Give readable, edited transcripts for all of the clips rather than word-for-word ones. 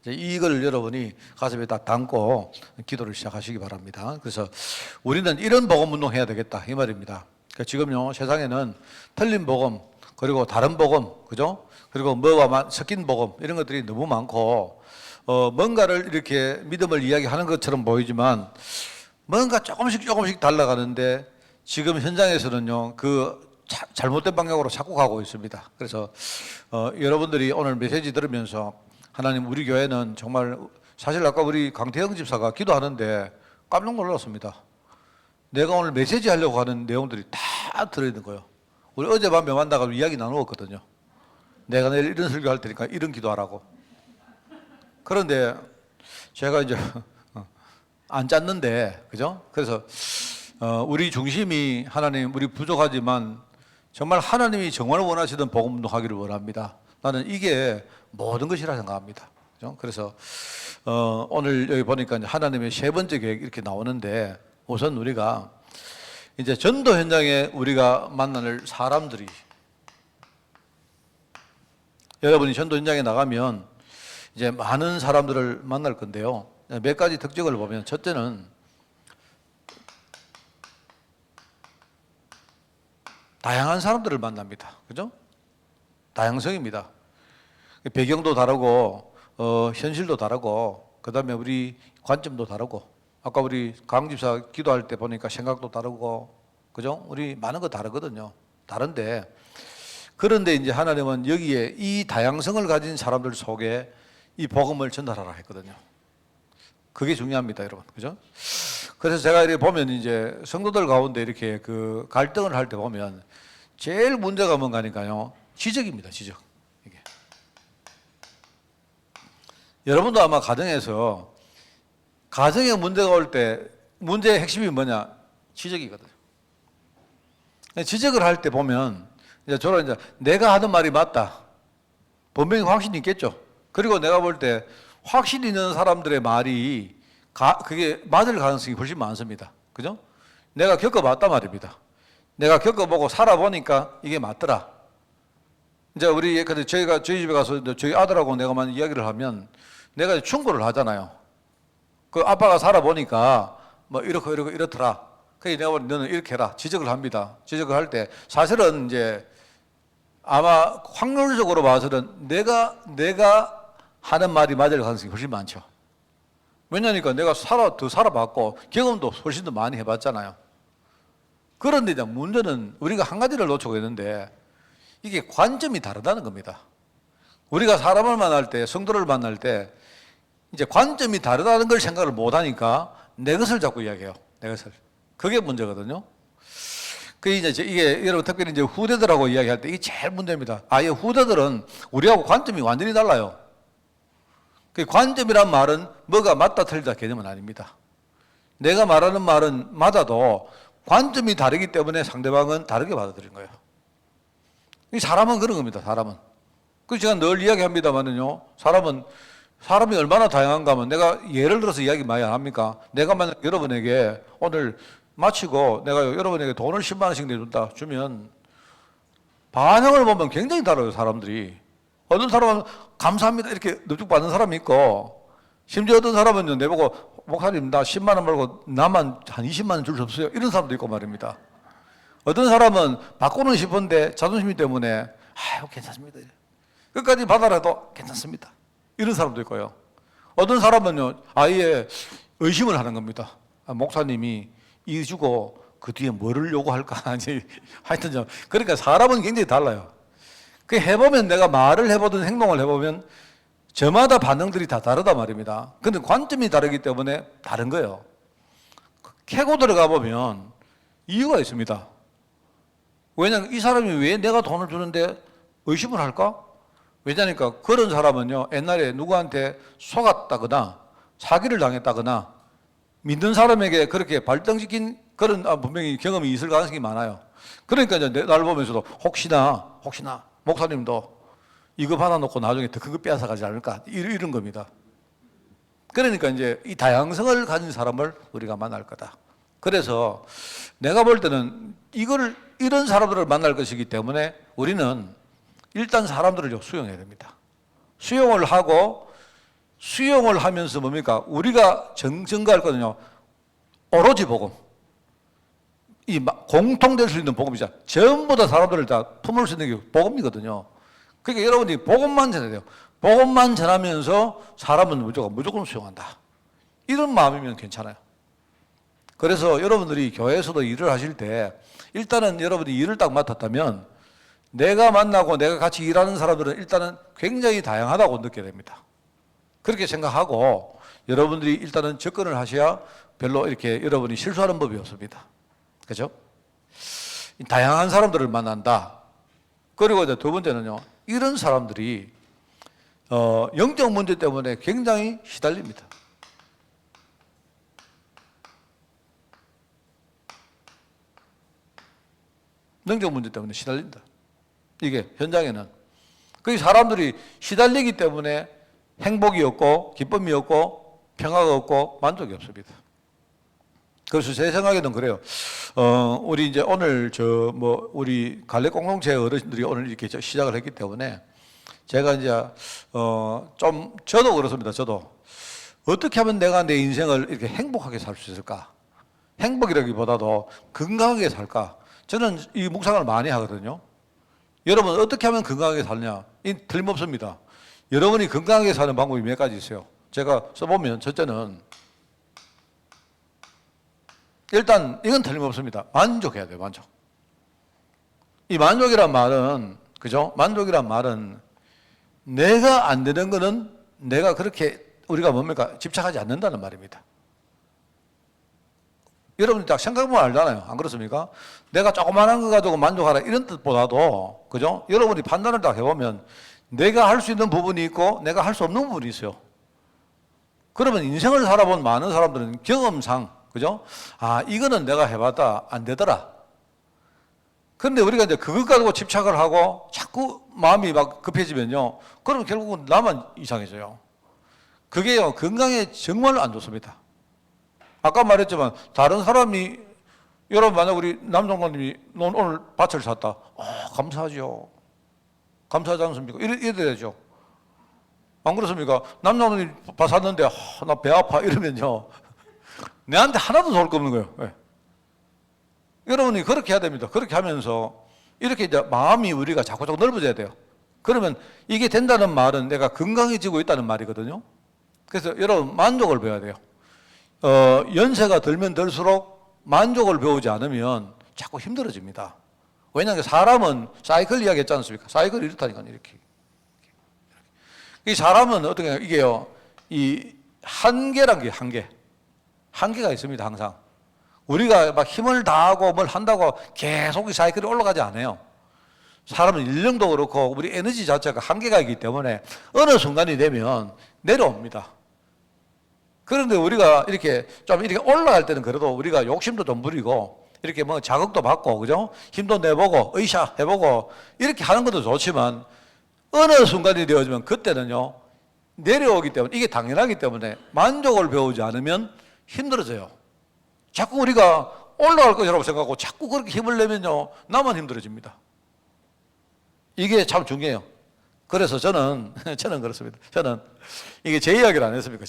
이걸 여러분이 가슴에 딱 담고 기도를 시작하시기 바랍니다. 그래서 우리는 이런 복음 운동 해야 되겠다 이 말입니다. 그러니까 지금요 세상에는 틀린 복음 그리고 다른 복음 그죠? 그리고 뭐와 섞인 복음 이런 것들이 너무 많고 뭔가를 이렇게 믿음을 이야기하는 것처럼 보이지만 뭔가 조금씩 달라가는데 지금 현장에서는요 그 잘못된 방향으로 자꾸 가고 있습니다. 그래서 여러분들이 오늘 메시지 들으면서 하나님 우리 교회는 정말 사실 아까 우리 강태영 집사가 기도하는데 깜짝 놀랐습니다. 내가 오늘 메시지 하려고 하는 내용들이 다 들어있는 거예요. 우리 어젯밤에 만나가지고 이야기 나누었거든요. 내가 내일 이런 설교할 테니까 이런 기도하라고. 그런데 제가 이제 안 짰는데 그죠? 그래서 우리 중심이 하나님 우리 부족하지만 정말 하나님이 정말 원하시던 복음 운동하기를 원합니다. 나는 이게 모든 것이라 생각합니다. 그죠? 그래서 오늘 여기 보니까 이제 하나님의 세 번째 계획 이렇게 나오는데 우선 우리가 이제 전도 현장에 우리가 만날 사람들이 여러분이 전도 현장에 나가면 이제 많은 사람들을 만날 건데요. 몇 가지 특징을 보면 첫째는 다양한 사람들을 만납니다. 그죠? 다양성입니다. 배경도 다르고 현실도 다르고 그 다음에 우리 관점도 다르고 아까 우리 강 집사 기도할 때 보니까 생각도 다르고 그죠? 우리 많은 거 다르거든요. 다른데 그런데 이제 하나님은 여기에 이 다양성을 가진 사람들 속에 이 복음을 전달하라 했거든요. 그게 중요합니다, 여러분. 그죠? 그래서 제가 이렇게 보면 이제 성도들 가운데 이렇게 그 갈등을 할 때 보면 제일 문제가 뭔가니까요. 지적입니다, 지적. 이게. 여러분도 아마 가정에서 가정에 문제가 올 때 문제의 핵심이 뭐냐? 지적이거든요. 지적을 할 때 보면 이제 주로 이제 내가 하는 말이 맞다. 분명히 확신이 있겠죠. 그리고 내가 볼 때 확신 있는 사람들의 말이 그게 맞을 가능성이 훨씬 많습니다. 그죠? 내가 겪어봤단 말입니다. 내가 겪어보고 살아보니까 이게 맞더라. 이제 근데 저희 집에 가서 저희 아들하고 내가만 이야기를 하면 내가 충고를 하잖아요. 그 아빠가 살아보니까 뭐 이렇더라. 그래서 내가 보니 너는 이렇게 해라. 지적을 합니다. 지적을 할 때 사실은 이제 아마 확률적으로 봐서는 내가 하는 말이 맞을 가능성이 훨씬 많죠. 왜냐니까 내가 더 살아봤고 경험도 훨씬 더 많이 해봤잖아요. 그런데 이제 문제는 우리가 한 가지를 놓치고 있는데 이게 관점이 다르다는 겁니다. 우리가 사람을 만날 때, 성도를 만날 때 이제 관점이 다르다는 걸 생각을 못 하니까 내 것을 자꾸 이야기해요. 내 것을. 그게 문제거든요. 이게 여러분 특별히 이제 후대들하고 이야기할 때 이게 제일 문제입니다. 아예 후대들은 우리하고 관점이 완전히 달라요. 그 관점이란 말은 뭐가 맞다 틀리다 개념은 아닙니다. 내가 말하는 말은 맞아도 관점이 다르기 때문에 상대방은 다르게 받아들이는 거예요. 이 사람은 그런 겁니다. 사람은. 그래서 제가 늘 이야기합니다만은요. 사람이 얼마나 다양한가 하면 내가 예를 들어서 이야기 많이 안 합니까? 내가 만약 여러분에게 오늘 마치고 내가 여러분에게 돈을 10만 원씩 내준다 주면 반응을 보면 굉장히 다르요. 사람들이. 어떤 사람은 감사합니다 이렇게 넙죽 받는 사람이 있고 심지어 어떤 사람은요 내보고 목사님 나 10만 원 말고 나만 한 20만 원 줄 수 없어요 이런 사람도 있고 말입니다. 어떤 사람은 받고는 싶은데 자존심 때문에 아유 괜찮습니다 끝까지 받아라도 괜찮습니다 이런 사람도 있고요. 어떤 사람은요 아예 의심을 하는 겁니다. 목사님이 이 주고 그 뒤에 뭐를 요구할까 하여튼 그러니까 사람은 굉장히 달라요. 그 해보면 내가 말을 해보든 행동을 해보면 저마다 반응들이 다 다르단 말입니다. 근데 관점이 다르기 때문에 다른 거예요. 캐고 들어가 보면 이유가 있습니다. 왜냐하면 이 사람이 왜 내가 돈을 주는데 의심을 할까? 왜냐니까 그런 사람은요 옛날에 누구한테 속았다거나 사기를 당했다거나 믿는 사람에게 그렇게 발등시킨 그런 분명히 경험이 있을 가능성이 많아요. 그러니까 이제 날 보면서도 혹시나 목사님도 이거 받아놓고 나중에 더 큰 거 빼앗아 가지 않을까 이런 겁니다. 그러니까 이제 이 다양성을 가진 사람을 우리가 만날 거다. 그래서 내가 볼 때는 이런 사람들을 만날 것이기 때문에 우리는 일단 사람들을 수용해야 됩니다. 수용을 하고 수용을 하면서 뭡니까? 우리가 증거할 거는요, 오로지 복음. 공통될 수 있는 복음이죠. 전부 다 사람들을 다 품을 수 있는 게 복음이거든요. 그러니까 여러분이 복음만 전해야 돼요. 복음만 전하면서 사람은 무조건 수용한다. 이런 마음이면 괜찮아요. 그래서 여러분들이 교회에서도 일을 하실 때 일단은 여러분이 일을 딱 맡았다면 내가 만나고 내가 같이 일하는 사람들은 일단은 굉장히 다양하다고 느껴야 됩니다. 그렇게 생각하고 여러분들이 일단은 접근을 하셔야 별로 이렇게 여러분이 실수하는 법이 없습니다. 그죠? 다양한 사람들을 만난다. 그리고 이제 두 번째는요, 이런 사람들이 영적 문제 때문에 굉장히 시달립니다. 영적 문제 때문에 시달린다. 이게 현장에는. 그 사람들이 시달리기 때문에 행복이 없고 기쁨이 없고 평화가 없고 만족이 없습니다. 그래서 제 생각에는 그래요. 우리 이제 오늘 우리 갈래 공동체 어르신들이 오늘 이렇게 시작을 했기 때문에 제가 이제 저도 그렇습니다. 저도 어떻게 하면 내가 내 인생을 이렇게 행복하게 살 수 있을까? 행복이라기보다도 건강하게 살까? 저는 이 묵상을 많이 하거든요. 여러분 어떻게 하면 건강하게 살냐? 이 틀림없습니다. 여러분이 건강하게 사는 방법이 몇 가지 있어요. 제가 써보면 첫째는 일단 이건 틀림없습니다. 만족해야 돼요. 만족. 이 만족이란 말은 그죠? 만족이란 말은 내가 안 되는 거는 내가 그렇게 우리가 뭡니까? 집착하지 않는다는 말입니다. 여러분이 딱 생각해보면 알잖아요. 안 그렇습니까? 내가 조그만한 거 가지고 만족하라 이런 뜻보다도 그죠? 여러분이 판단을 딱 해보면 내가 할 수 있는 부분이 있고 내가 할 수 없는 부분이 있어요. 그러면 인생을 살아본 많은 사람들은 경험상 그죠? 아, 이거는 내가 해봤다. 안 되더라. 그런데 우리가 이제 그것 가지고 집착을 하고 자꾸 마음이 막 급해지면요. 그러면 결국은 나만 이상해져요. 그게요, 건강에 정말 안 좋습니다. 아까 말했지만, 다른 사람이, 여러분, 만약 우리 남정관님이 오늘 밭을 샀다. 감사하죠. 감사하지 않습니까? 이래야죠. 안 그렇습니까? 남정관님이 밭 샀는데, 나 배 아파. 이러면요. 내한테 하나도 좋을 거 없는 거예요. 네. 여러분이 그렇게 해야 됩니다. 그렇게 하면서 이렇게 이제 마음이 우리가 자꾸 넓어져야 돼요. 그러면 이게 된다는 말은 내가 건강해지고 있다는 말이거든요. 그래서 여러분 만족을 배워야 돼요. 연세가 들면 들수록 만족을 배우지 않으면 자꾸 힘들어집니다. 왜냐하면 사람은 사이클 이야기 했지 않습니까? 사이클이 이렇다니까요. 이렇게. 이 사람은 어떻게 해요? 이게요. 이 한계란 게 한계가 있습니다. 항상. 우리가 막 힘을 다하고 뭘 한다고 계속 이 사이클이 올라가지 않아요. 사람은 인력도 그렇고 우리 에너지 자체가 한계가 있기 때문에 어느 순간이 되면 내려옵니다. 그런데 우리가 이렇게 좀 이렇게 올라갈 때는 그래도 우리가 욕심도 좀 부리고 이렇게 뭐 자극도 받고 그죠? 힘도 내보고 으쌰 해보고 이렇게 하는 것도 좋지만 어느 순간이 되어지면 그때는요 내려오기 때문에 이게 당연하기 때문에 만족을 배우지 않으면 힘들어져요. 자꾸 우리가 올라갈 것이라고 생각하고 자꾸 그렇게 힘을 내면요 나만 힘들어집니다. 이게 참 중요해요. 그래서 저는 그렇습니다. 저는 이게 제 이야기를 안 했습니까?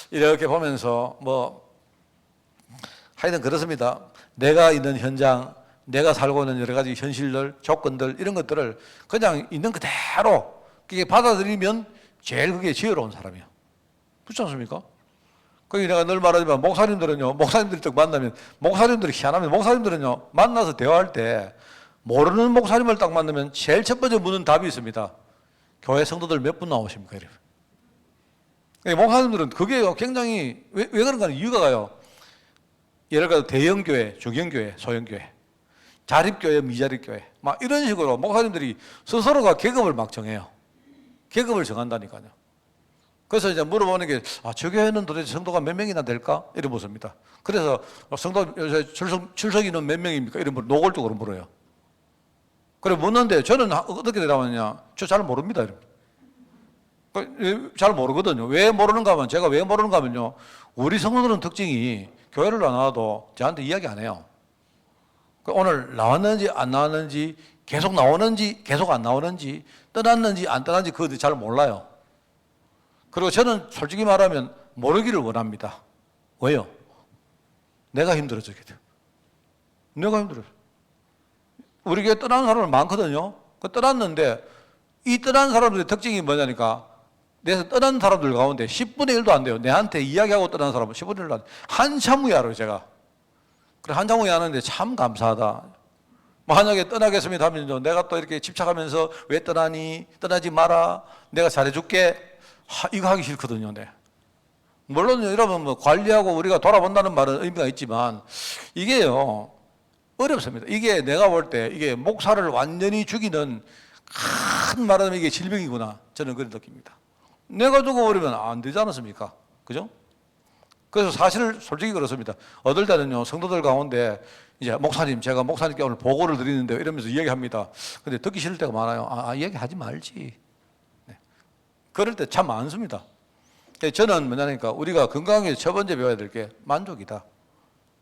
이렇게 보면서 하여튼 그렇습니다. 내가 있는 현장, 내가 살고 있는 여러 가지 현실들, 조건들 이런 것들을 그냥 있는 그대로 그게 받아들이면 제일 그게 지혜로운 사람이에요. 그렇지 않습니까? 거기 내가 늘 말하지만 목사님들이 딱 만나면 목사님들이 희한하면 목사님들은요 만나서 대화할 때 모르는 목사님을 딱 만나면 제일 첫 번째 묻는 답이 있습니다. 교회 성도들 몇 분 나오십니까? 이래요. 목사님들은 그게 굉장히 왜 그런가 하는 이유가요. 예를 들어 대형교회, 중형교회, 소형교회, 자립교회, 미자립교회 막 이런 식으로 목사님들이 스스로가 계급을 막 정해요. 계급을 정한다니까요. 그래서 이제 물어보는 게, 저 교회는 도대체 성도가 몇 명이나 될까? 이런 묻습니다. 그래서 성도 요새 출석 인원 몇 명입니까? 이런 걸 노골적으로 물어요. 그래 묻는데 저는 어떻게 대답하느냐? 저 잘 모릅니다. 잘 모르거든요. 왜 모르는가 하면 제가 왜 모르는가 하면요. 우리 성도들은 특징이 교회를 안 와도 저한테 이야기 안 해요. 오늘 나왔는지 안 나왔는지 계속 나오는지 계속 안 나오는지 떠났는지 안 떠났는지 그것도 잘 몰라요. 그리고 저는 솔직히 말하면 모르기를 원합니다. 왜요? 내가 힘들어지게 돼요. 내가 힘들어요. 우리 교회 떠나는 사람들 많거든요. 그 떠났는데 이 떠난 사람들의 특징이 뭐냐니까 내가 떠난 사람들 가운데 10분의 1도 안 돼요. 내한테 이야기하고 떠난 사람은 10분의 1도 안 돼요. 한참 후에 알아요, 제가. 그래, 한참 후에 아는데 참 감사하다. 만약에 떠나겠습니다 하면 내가 또 이렇게 집착하면서 왜 떠나니? 떠나지 마라. 내가 잘해줄게. 이거 하기 싫거든요. 네. 물론 여러분 뭐 관리하고 우리가 돌아본다는 말은 의미가 있지만 이게요 어렵습니다. 이게 내가 볼 때 이게 목사를 완전히 죽이는 큰 말하자면 이게 질병이구나. 저는 그런 느낍니다. 내가 두고 버리면 안 되지 않습니까? 그죠? 그래서 사실 솔직히 그렇습니다. 어떨 때는요 성도들 가운데 이제 목사님 제가 목사님께 오늘 보고를 드리는데 이러면서 이야기합니다. 근데 듣기 싫을 때가 많아요. 이야기하지 말지. 네. 그럴 때 참 많습니다. 저는 뭐냐니까 우리가 건강하게 첫 번째 배워야 될 게 만족이다.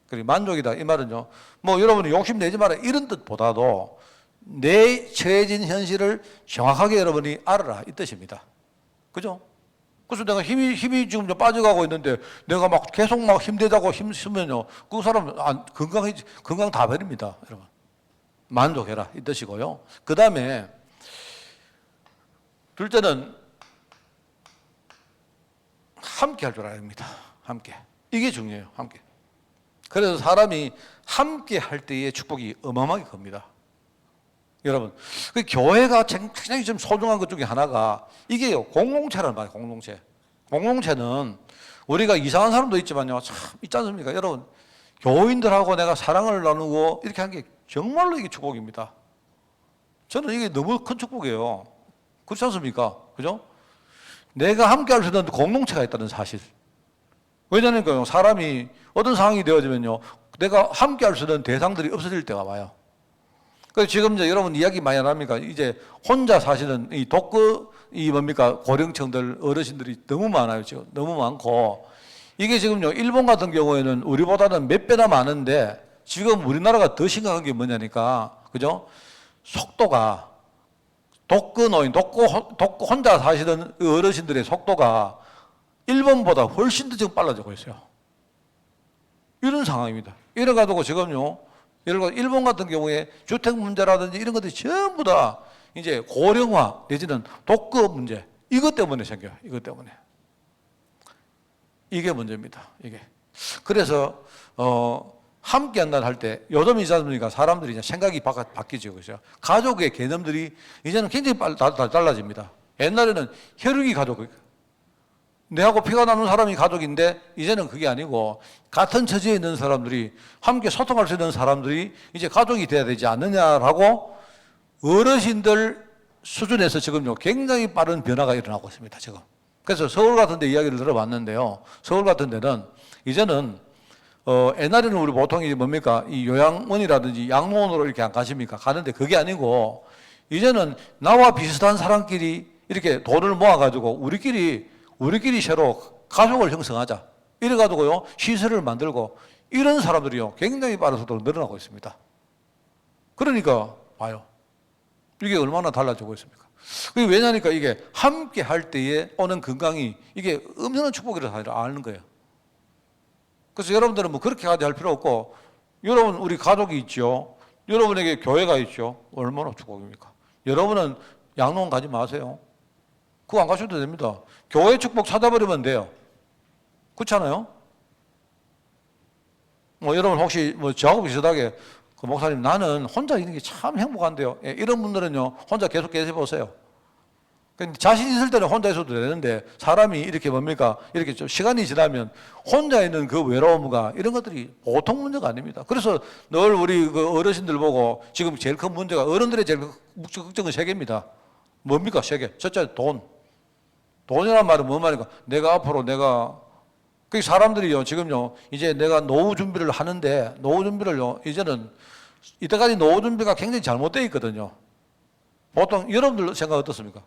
그리고 만족이다 이 말은요 뭐 여러분이 욕심 내지 마라 이런 뜻보다도 내 처해진 현실을 정확하게 여러분이 알아라 이 뜻입니다. 그죠? 그래서 내가 힘이 지금 좀 빠져가고 있는데 내가 막 계속 막 힘들다고 힘쓰면요 그 사람 건강 다 버립니다. 여러분 만족해라 이 뜻이고요. 그 다음에 둘째는 함께 할 줄 알아야 합니다. 함께. 이게 중요해요. 함께. 그래서 사람이 함께 할 때의 축복이 어마어마하게 큽니다. 여러분, 그 교회가 굉장히 좀 소중한 것 중에 하나가 이게요, 공동체라는 말이에요, 공동체. 공동체는 우리가 이상한 사람도 있지만요, 참 있지 않습니까? 여러분, 교인들하고 내가 사랑을 나누고 이렇게 한 게 정말로 이게 축복입니다. 저는 이게 너무 큰 축복이에요. 그렇지 않습니까? 그죠? 내가 함께 할 수 있는 공동체가 있다는 사실. 왜냐하면 사람이 어떤 상황이 되어지면요, 내가 함께 할 수 있는 대상들이 없어질 때가 와요. 그래서 지금 이제 여러분 이야기 많이 안 합니까? 이제 혼자 사시는 이 뭡니까? 고령층들, 어르신들이 너무 많아요, 지금. 너무 많고. 이게 지금요, 일본 같은 경우에는 우리보다는 몇 배나 많은데 지금 우리나라가 더 심각한 게 뭐냐니까. 그죠? 속도가 독거노인, 혼자 사시는 어르신들의 속도가 일본보다 훨씬 더 지금 빨라지고 있어요. 이런 상황입니다. 이래가지고 지금요, 예를 들어 일본 같은 경우에 주택 문제라든지 이런 것들이 전부 다 이제 고령화 내지는 독거 문제, 이것 때문에 생겨요. 이것 때문에. 이게 문제입니다. 이게. 그래서, 함께 한다 할 때 요즘 있지 않습니까? 사람들이 이제 생각이 바뀌죠. 그죠? 가족의 개념들이 이제는 굉장히 달라집니다. 옛날에는 혈육이 가족, 내하고 피가 나는 사람이 가족인데 이제는 그게 아니고 같은 처지에 있는 사람들이 함께 소통할 수 있는 사람들이 이제 가족이 돼야 되지 않느냐라고 어르신들 수준에서 지금요 굉장히 빠른 변화가 일어나고 있습니다. 지금. 그래서 서울 같은 데 이야기를 들어봤는데요. 서울 같은 데는 이제는 옛날에는 우리 보통 이제 뭡니까? 이 요양원이라든지 양로원으로 이렇게 안 가십니까? 가는데 그게 아니고 이제는 나와 비슷한 사람끼리 이렇게 돈을 모아가지고 우리끼리 새로 가족을 형성하자. 이래가지고요, 시설을 만들고 이런 사람들이요, 굉장히 빠른 속도로 늘어나고 있습니다. 그러니까, 봐요. 이게 얼마나 달라지고 있습니까? 그게 왜냐니까 이게 함께 할 때에 오는 건강이 이게 엄청난 축복이라고 아는 거예요. 그래서 여러분들은 뭐 그렇게까지 할 필요 없고, 여러분, 우리 가족이 있죠. 여러분에게 교회가 있죠. 얼마나 축복입니까? 여러분은 양로원 가지 마세요. 그거 안 가셔도 됩니다. 교회 축복 찾아버리면 돼요. 그렇잖아요? 뭐 여러분 혹시 뭐 저하고 비슷하게 그 목사님 나는 혼자 있는 게 참 행복한데요. 예, 이런 분들은요 혼자 계속 계셔보세요. 자신 있을 때는 혼자 있어도 되는데 사람이 이렇게 뭡니까? 이렇게 좀 시간이 지나면 혼자 있는 그 외로움과 이런 것들이 보통 문제가 아닙니다. 그래서 늘 우리 그 어르신들 보고 지금 제일 큰 문제가 어른들의 제일 큰 걱정은 세 개입니다. 뭡니까? 세 개. 첫째 돈. 돈이란 말은 뭔 말인가? 그 사람들이요, 지금요, 이제 내가 노후 준비를 하는데, 노후 준비를요, 이제는, 이때까지 노후 준비가 굉장히 잘못되어 있거든요. 보통, 여러분들 생각 어떻습니까?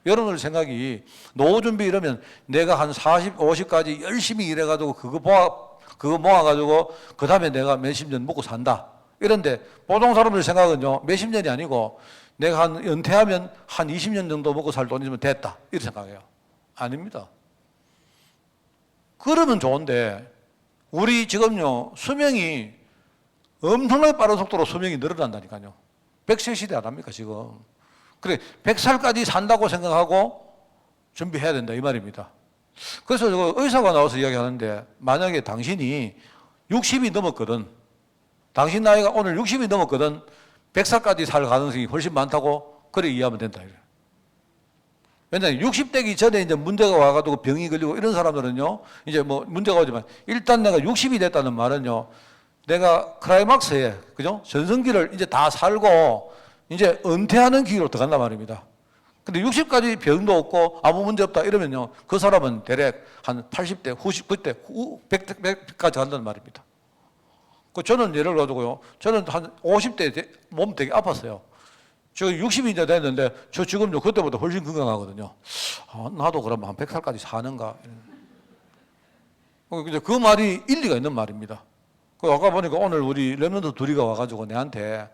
여러분들 생각이, 노후 준비 이러면 내가 한 40, 50까지 열심히 일해가지고, 그거 모아가지고, 그 다음에 내가 몇십 년 먹고 산다. 이런데, 보통 사람들 생각은요, 몇십 년이 아니고, 내가 은퇴하면 한 20년 정도 먹고 살 돈이면 됐다. 이렇게 생각해요. 아닙니다. 그러면 좋은데 우리 지금요 수명이 엄청나게 빠른 속도로 수명이 늘어난다니까요. 100세 시대 안 합니까 지금. 그래 100살까지 산다고 생각하고 준비해야 된다 이 말입니다. 그래서 의사가 나와서 이야기하는데 만약에 당신이 60이 넘었거든. 당신 나이가 오늘 60이 넘었거든. 100살까지 살 가능성이 훨씬 많다고 그래 이해하면 된다. 왜냐하면 60대기 전에 이제 문제가 와가지고 병이 걸리고 이런 사람들은요, 이제 뭐 문제가 오지만 일단 내가 60이 됐다는 말은요, 내가 클라이막스에, 그죠? 전성기를 이제 다 살고 이제 은퇴하는 기기로 들어간단 말입니다. 근데 60까지 병도 없고 아무 문제 없다 이러면요, 그 사람은 대략 한 80대, 90대, 100까지 간다는 말입니다. 그 저는 예를 가지고요, 저는 한 50대 몸 되게 아팠어요. 저 60이 이제 됐는데 저 지금요 그때보다 훨씬 건강하거든요. 아, 나도 그러면 한 100살까지 사는가? 그 말이 일리가 있는 말입니다. 그 아까 보니까 오늘 우리 랩런트 둘이가 와가지고 내한테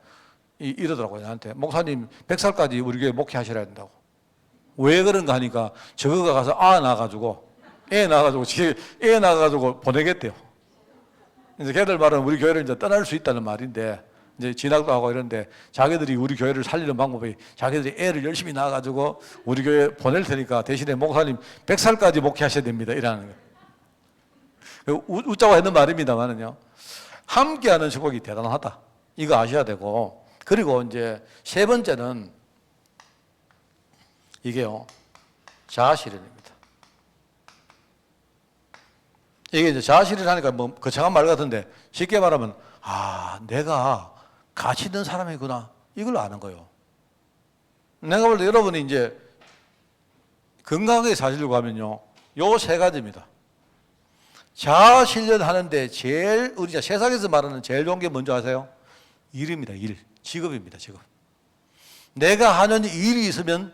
이러더라고요. 내한테 목사님 100살까지 우리 교회 목회하셔야 된다고. 왜 그런가 하니까 저거가 가서 애 낳아가지고 보내겠대요. 이제 걔들 말은 우리 교회를 이제 떠날 수 있다는 말인데. 이제 진학도 하고 이런데 자기들이 우리 교회를 살리는 방법이 자기들이 애를 열심히 낳아가지고 우리 교회 보낼 테니까 대신에 목사님 100살까지 목회하셔야 됩니다. 이라는 거예요. 웃자고 했는 말입니다만은요. 함께하는 축복이 대단하다. 이거 아셔야 되고 그리고 이제 세 번째는 이게요. 자아실현입니다. 이게 이제 자아실현하니까 뭐 거창한 말 같은데 쉽게 말하면 내가 가치 있는 사람이구나. 이걸 아는 거예요. 내가 볼 때 여러분이 이제 건강하게 사시려고 하면요. 요 세 가지입니다. 자아 실현하는데 제일 우리가 세상에서 말하는 제일 좋은 게 뭔지 아세요? 일입니다. 일. 직업입니다. 직업. 내가 하는 일이 있으면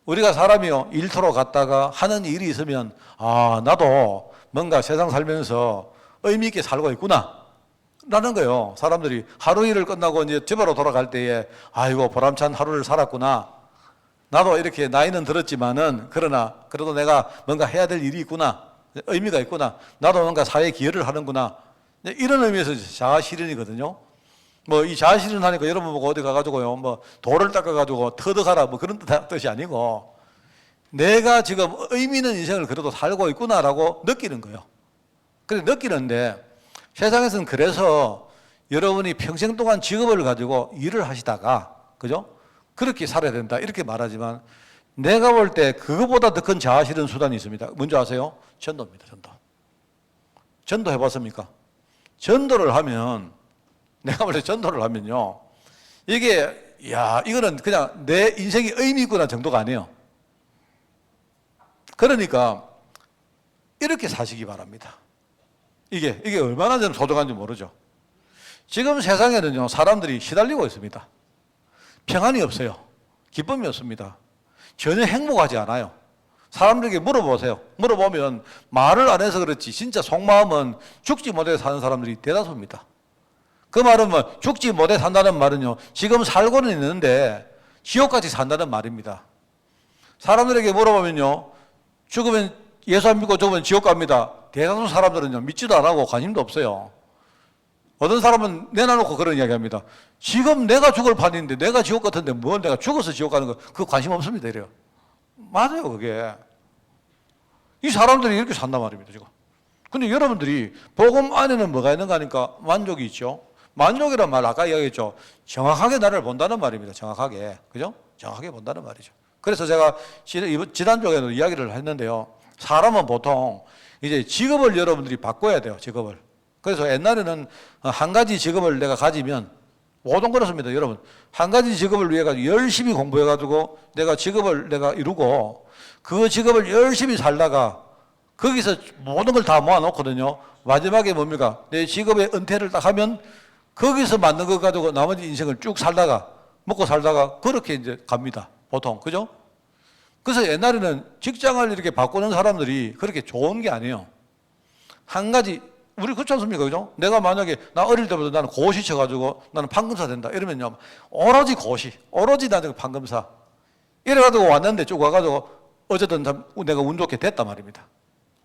우리가 사람이요. 일터로 갔다가 하는 일이 있으면 나도 뭔가 세상 살면서 의미 있게 살고 있구나. 라는 거예요. 사람들이 하루 일을 끝나고 이제 집으로 돌아갈 때에 아이고 보람찬 하루를 살았구나. 나도 이렇게 나이는 들었지만은 그러나 그래도 내가 뭔가 해야 될 일이 있구나. 의미가 있구나. 나도 뭔가 사회에 기여를 하는구나. 이런 의미에서 자아 실현이거든요. 뭐 이 자아 실현하니까 여러분 보고 어디 가가지고요. 뭐 돌을 닦아가지고 터득하라 뭐 그런 뜻이 아니고 내가 지금 의미 있는 인생을 그래도 살고 있구나라고 느끼는 거예요. 그래 느끼는데 세상에서는 그래서 여러분이 평생 동안 직업을 가지고 일을 하시다가, 그죠? 그렇게 살아야 된다. 이렇게 말하지만 내가 볼 때 그거보다 더 큰 자아 실현 수단이 있습니다. 뭔지 아세요? 전도입니다. 전도. 전도 해봤습니까? 전도를 하면, 내가 볼 때 전도를 하면요. 이거는 그냥 내 인생이 의미 있구나 정도가 아니에요. 그러니까 이렇게 사시기 바랍니다. 이게 얼마나 저는 소중한지 모르죠. 지금 세상에는요, 사람들이 시달리고 있습니다. 평안이 없어요. 기쁨이 없습니다. 전혀 행복하지 않아요. 사람들에게 물어보세요. 물어보면 말을 안 해서 그렇지 진짜 속마음은 죽지 못해 사는 사람들이 대다수입니다. 그 말은 뭐 죽지 못해 산다는 말은요, 지금 살고는 있는데 지옥같이 산다는 말입니다. 사람들에게 물어보면요, 죽으면 예수 안 믿고 죽으면 지옥 갑니다. 대다수 사람들은요, 믿지도 안 하고 관심도 없어요. 어떤 사람은 내놔놓고 그런 이야기 합니다. 지금 내가 죽을 판인데 내가 지옥 같은데 뭘 내가 죽어서 지옥 가는 거, 그거 관심 없습니다. 이래요. 맞아요, 그게. 이 사람들이 이렇게 산단 말입니다, 지금. 근데 여러분들이 복음 안에는 뭐가 있는가 하니까 만족이 있죠. 만족이란 말 아까 이야기했죠. 정확하게 나를 본다는 말입니다. 정확하게. 그죠? 정확하게 본다는 말이죠. 그래서 제가 지난주에도 이야기를 했는데요. 사람은 보통 이제 직업을 여러분들이 바꿔야 돼요. 직업을. 그래서 옛날에는 한 가지 직업을 내가 가지면 모든 그렇습니다. 여러분 한 가지 직업을 위해 가지고 열심히 공부해 가지고 내가 직업을 내가 이루고 그 직업을 열심히 살다가 거기서 모든 걸 다 모아 놓거든요. 마지막에 뭡니까? 내 직업의 은퇴를 딱 하면 거기서 만든 거 가지고 나머지 인생을 쭉 살다가 먹고 살다가 그렇게 이제 갑니다. 보통. 그죠? 그래서 옛날에는 직장을 이렇게 바꾸는 사람들이 그렇게 좋은 게 아니에요. 한 가지, 우리 그렇지 않습니까? 그죠? 내가 만약에 나 어릴 때부터 나는 고시 쳐가지고 나는 판검사 된다. 이러면요. 오로지 고시, 오로지 나는 판검사. 이래가지고 왔는데 쭉 와가지고 어쨌든 내가 운 좋게 됐단 말입니다.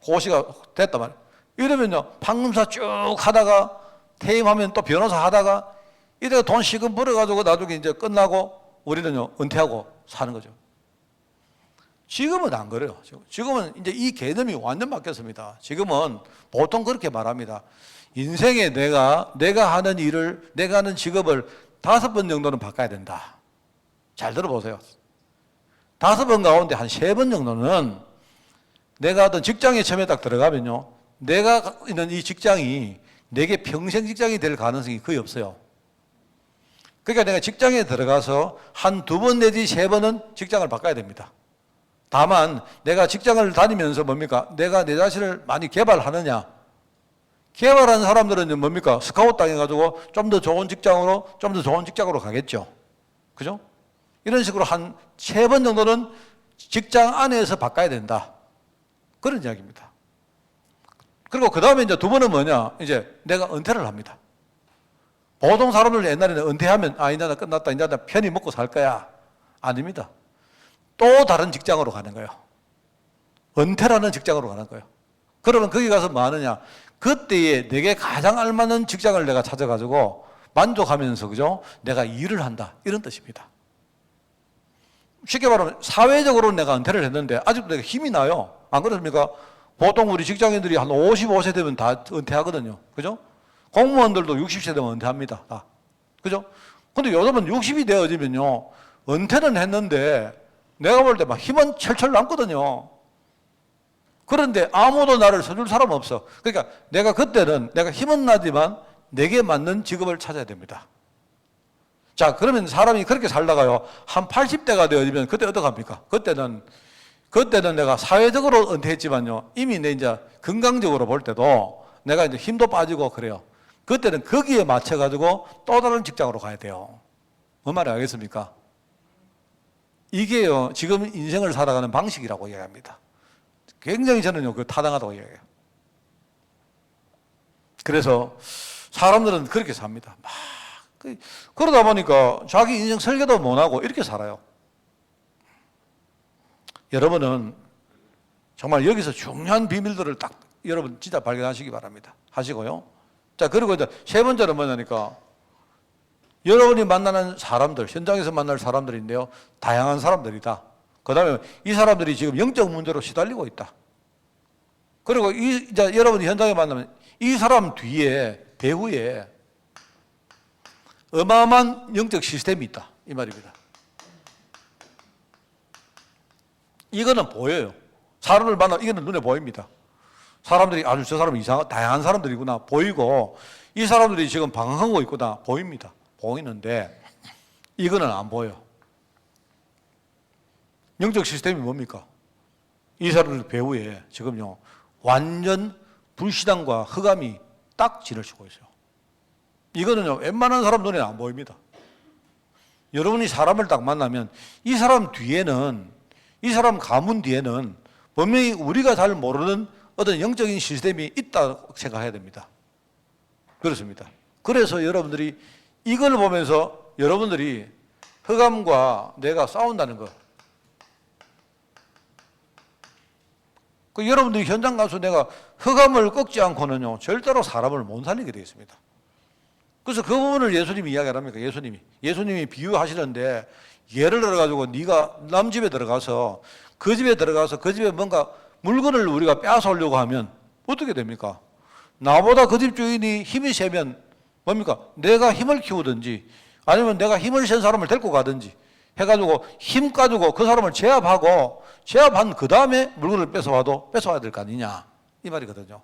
고시가 됐단 말이에요. 이러면요, 판검사 쭉 하다가 퇴임하면 또 변호사 하다가 이래가 돈 시금 벌어가지고 나중에 이제 끝나고 우리는요, 은퇴하고 사는 거죠. 지금은 안 그래요. 지금은 이제 이 개념이 완전 바뀌었습니다. 지금은 보통 그렇게 말합니다. 인생에 내가 하는 일을, 내가 하는 직업을 5번 정도는 바꿔야 된다. 잘 들어보세요. 5번 가운데 한 3번 정도는 내가 하던 직장에 처음에 딱 들어가면요, 내가 있는 이 직장이 내게 평생 직장이 될 가능성이 거의 없어요. 그러니까 내가 직장에 들어가서 한 2번 내지 3번은 직장을 바꿔야 됩니다. 다만 내가 직장을 다니면서 뭡니까? 내가 내 자신을 많이 개발하느냐? 개발한 사람들은 뭡니까? 스카웃 당해가지고 좀 더 좋은 직장으로 가겠죠. 그죠? 이런 식으로 한 3번 정도는 직장 안에서 바꿔야 된다. 그런 이야기입니다. 그리고 그 다음에 이제 2번은 뭐냐? 이제 내가 은퇴를 합니다. 보통 사람들 옛날에는 은퇴하면, 이제 나 끝났다. 이제 나 편히 먹고 살 거야. 아닙니다. 또 다른 직장으로 가는 거예요. 은퇴라는 직장으로 가는 거예요. 그러면 거기 가서 뭐 하느냐? 그때에 내게 가장 알맞는 직장을 내가 찾아가지고 만족하면서, 그죠? 내가 일을 한다. 이런 뜻입니다. 쉽게 말하면 사회적으로 내가 은퇴를 했는데 아직도 내가 힘이 나요. 안 그렇습니까? 보통 우리 직장인들이 한 55세 되면 다 은퇴하거든요. 그죠? 공무원들도 60세 되면 은퇴합니다. 다. 그죠? 근데 요즘은 60이 되어지면요, 은퇴는 했는데 내가 볼 때 막 힘은 철철 남거든요. 그런데 아무도 나를 서줄 사람 없어. 그러니까 내가 그때는 내가 힘은 나지만 내게 맞는 직업을 찾아야 됩니다. 자, 그러면 사람이 그렇게 살다가요, 한 80대가 되어지면 그때 어떡합니까? 그때는 내가 사회적으로 은퇴했지만요, 이미 내 이제 건강적으로 볼 때도 내가 이제 힘도 빠지고 그래요. 그때는 거기에 맞춰가지고 또 다른 직장으로 가야 돼요. 뭔 말인지 알겠습니까? 이게요, 지금 인생을 살아가는 방식이라고 이야기합니다. 굉장히 저는요, 그 타당하다고 이야기해요. 그래서 사람들은 그렇게 삽니다. 막 그러다 보니까 자기 인생 설계도 못하고 이렇게 살아요. 여러분은 정말 여기서 중요한 비밀들을 딱 여러분 진짜 발견하시기 바랍니다. 하시고요. 자, 그리고 이제 3번째는 뭐냐니까, 여러분이 만나는 사람들, 현장에서 만날 사람들인데요, 다양한 사람들이다. 그 다음에 이 사람들이 지금 영적 문제로 시달리고 있다. 그리고 이제 여러분이 현장에 만나면 이 사람 뒤에, 배후에 어마어마한 영적 시스템이 있다. 이 말입니다. 이거는 보여요. 사람을 만나면 이거는 눈에 보입니다. 사람들이 아주 저 사람은 다양한 사람들이구나 보이고, 이 사람들이 지금 방황하고 있구나 보입니다. 보이는데 이거는 안 보여. 영적 시스템이 뭡니까? 이 사람들 배후에 지금요, 완전 불신앙과 흑암이 딱 지나치고 있어요. 이거는요, 웬만한 사람 눈에는 안 보입니다. 여러분이 사람을 딱 만나면 이 사람 뒤에는, 이 사람 가문 뒤에는 분명히 우리가 잘 모르는 어떤 영적인 시스템이 있다고 생각해야 됩니다. 그렇습니다. 그래서 여러분들이 이걸 보면서 여러분들이 흑암과 내가 싸운다는 거, 여러분들이 현장 가서 내가 흑암을 꺾지 않고는요, 절대로 사람을 못 살리게 되어 있습니다. 그래서 그 부분을 예수님이 이야기를 합니까? 예수님이 비유하시는데, 예를 들어가지고 네가 남 집에 들어가서 그 집에 뭔가 물건을 우리가 빼앗으려고 하면 어떻게 됩니까? 나보다 그 집 주인이 힘이 세면 뭡니까? 내가 힘을 키우든지 아니면 내가 힘을 센 사람을 데리고 가든지 해가지고 힘 가지고 그 사람을 제압한 그 다음에 물건을 뺏어와야 될 거 아니냐, 이 말이거든요.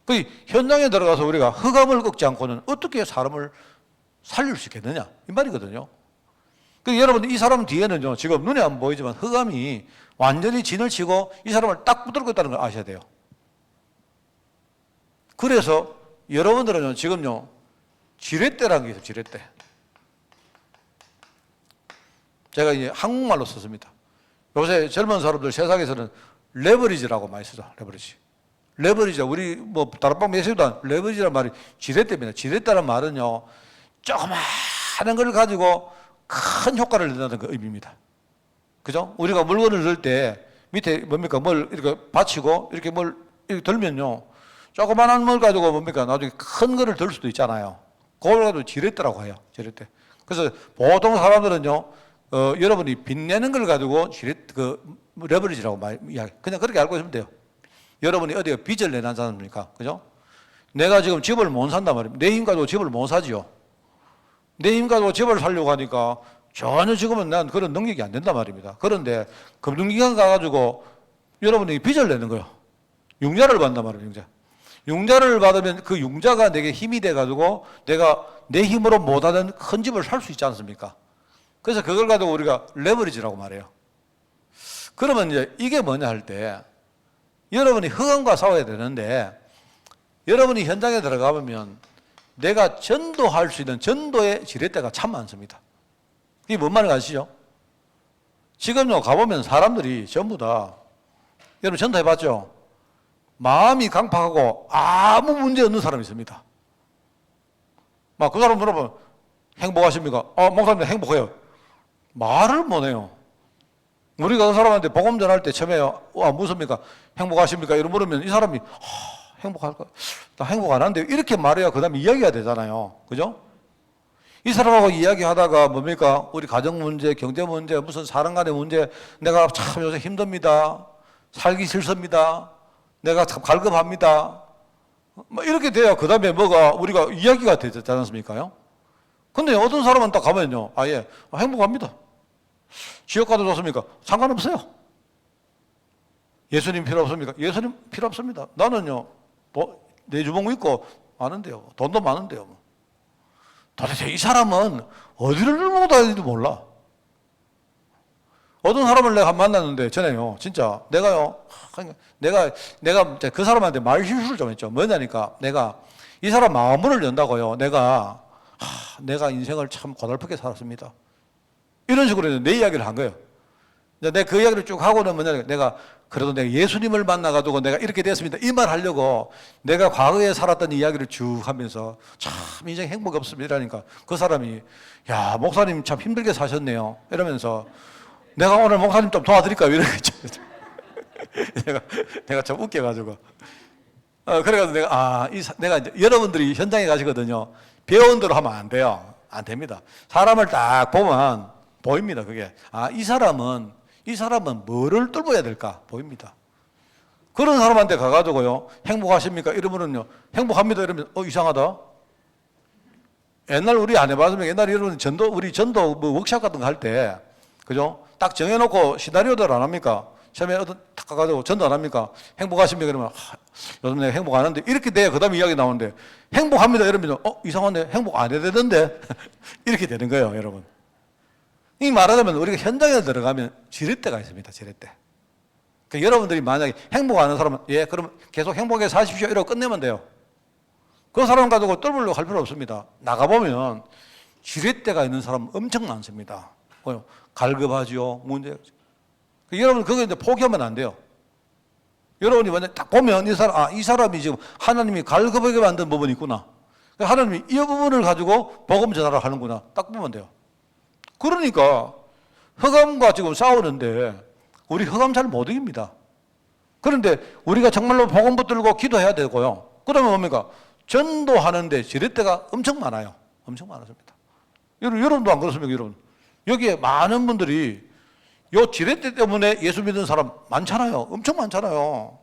그 현장에 들어가서 우리가 흑암을 꺾지 않고는 어떻게 사람을 살릴 수 있겠느냐, 이 말이거든요. 그 여러분, 이 사람 뒤에는요, 지금 눈에 안 보이지만 흑암이 완전히 진을 치고 이 사람을 딱 붙들고 있다는 걸 아셔야 돼요. 그래서 여러분들은 지금요, 지렛대라는 게 있어요. 지렛대. 제가 이제 한국말로 썼습니다. 요새 젊은 사람들 세상에서는 레버리지라고 많이 쓰죠. 레버리지. 우리 뭐 다락방 매수도 레버리지란 말이 지렛대입니다. 지렛대란 말은요, 조그마한 걸 가지고 큰 효과를 낸다는 그 의미입니다. 그죠? 우리가 물건을 넣을 때 밑에 뭡니까? 뭘 이렇게 받치고 이렇게 뭘 이렇게 들면요. 조그만한 뭘 가지고 뭡니까? 나중에 큰 거를 들 수도 있잖아요. 그걸 가지고 지렛대라고 해요. 지렛대. 그래서 보통 사람들은요, 여러분이 빚내는 걸 가지고 레버리지라고 이야기. 그냥 그렇게 알고 있으면 돼요. 여러분이 어디에 빚을 내놨지 않습니까? 그죠? 내가 지금 집을 못 산단 말이에요. 내 힘 가지고 집을 못 사지요. 내 힘 가지고 집을 살려고 하니까 전혀 지금은 난 그런 능력이 안 된단 말입니다. 그런데 금융기관 가가지고 여러분이 빚을 내는 거예요. 융자를 받는단 말이에요. 융자를 받으면 그 융자가 내게 힘이 돼가지고 내가 내 힘으로 못하는 큰 집을 살 수 있지 않습니까? 그래서 그걸 가지고 우리가 레버리지라고 말해요. 그러면 이제 이게 뭐냐 할 때 여러분이 흑암과 싸워야 되는데 여러분이 현장에 들어가보면 내가 전도할 수 있는 전도의 지렛대가 참 많습니다. 이게 뭔 말인지 아시죠? 지금요 가보면 사람들이 전부 다 여러분 전도해봤죠? 마음이 강팍하고 아무 문제 없는 사람이 있습니다. 막 그 사람 물어보면 행복하십니까? 목사님 행복해요. 말을 못해요. 우리가 그 사람한테 복음 전할 때 처음에 무섭습니까? 행복하십니까? 이런 물으면 이 사람이 행복할까? 나 행복 안 하는데 이렇게 말해야 그 다음에 이야기가 되잖아요. 그죠? 이 사람하고 이야기하다가 뭡니까? 우리 가정 문제, 경제 문제, 무슨 사람 간의 문제, 내가 참 요새 힘듭니다. 살기 싫습니다. 내가 참 갈급합니다. 이렇게 돼야 그 다음에 뭐가 우리가 이야기가 되지 않습니까요? 근데 어떤 사람은 딱 가면요. 예, 행복합니다. 지역 가도 좋습니까? 상관없어요. 예수님 필요 없습니까? 예수님 필요 없습니다. 나는요, 내 주먹 있고 많은데요. 돈도 많은데요. 도대체 이 사람은 어디를 들고 다니는지 몰라. 어떤 사람을 내가 만났는데 전에요, 진짜 내가 그 사람한테 말 실수를 좀 했죠. 뭐냐니까 내가 이 사람 마음문을 연다고요. 내가 인생을 참 고달프게 살았습니다. 이런 식으로 내 이야기를 한 거예요. 내가 그 이야기를 쭉 하고는 뭐냐, 내가 예수님을 만나가지고 내가 이렇게 됐습니다. 이 말 하려고 내가 과거에 살았던 이야기를 쭉 하면서 참 인생 행복이 없습니다. 이러니까 그 사람이 야, 목사님 참 힘들게 사셨네요. 이러면서 내가 오늘 목사님 좀 도와드릴까요? 이러겠죠. 내가 좀 웃겨가지고. 그래가지고 내가 이제 여러분들이 현장에 가시거든요. 배운 대로 하면 안 돼요. 안 됩니다. 사람을 딱 보면 보입니다. 그게. 이 사람은 뭐를 뚫어야 될까? 보입니다. 그런 사람한테 가가지고요. 행복하십니까? 이러면은요. 행복합니다. 이러면, 이상하다. 옛날 우리 안 해봤으면 옛날에 여러분 우리 전도 워크샵 같은 거 할 때, 그죠? 딱 정해놓고 시나리오대로 안 합니까? 처음에 딱 가가지고 전도 안 합니까? 행복하십니까? 그러면, 요즘 내가 행복 안 하는데, 이렇게 돼야 그 다음에 이야기 나오는데, 행복합니다. 이러면, 이상한데, 행복 안 해야 되는데? 이렇게 되는 거예요, 여러분. 이 말하자면 우리가 현장에 들어가면 지렛대가 있습니다, 지렛대. 그러니까 여러분들이 만약에 행복하는 사람은, 그럼 계속 행복하게 사십시오. 이러고 끝내면 돼요. 그 사람 가지고 뚫으려고 할 필요 없습니다. 나가보면 지렛대가 있는 사람 엄청 많습니다. 갈급하지요, 문제. 여러분, 그거 이제 포기하면 안 돼요. 여러분이 만약 딱 보면 이 사람이 지금 하나님이 갈급하게 만든 부분이 있구나. 하나님이 이 부분을 가지고 복음 전하를 하는구나. 딱 보면 돼요. 그러니까 흑암과 지금 싸우는데 우리 흑암 잘 못 이깁니다. 그런데 우리가 정말로 복음 붙들고 기도해야 되고요. 그러면 뭡니까? 전도하는데 지렛대가 엄청 많아요. 엄청 많습니다. 여러분도 안 그렇습니까, 여러분? 여기에 많은 분들이 요 지렛대 때문에 예수 믿는 사람 많잖아요. 엄청 많잖아요.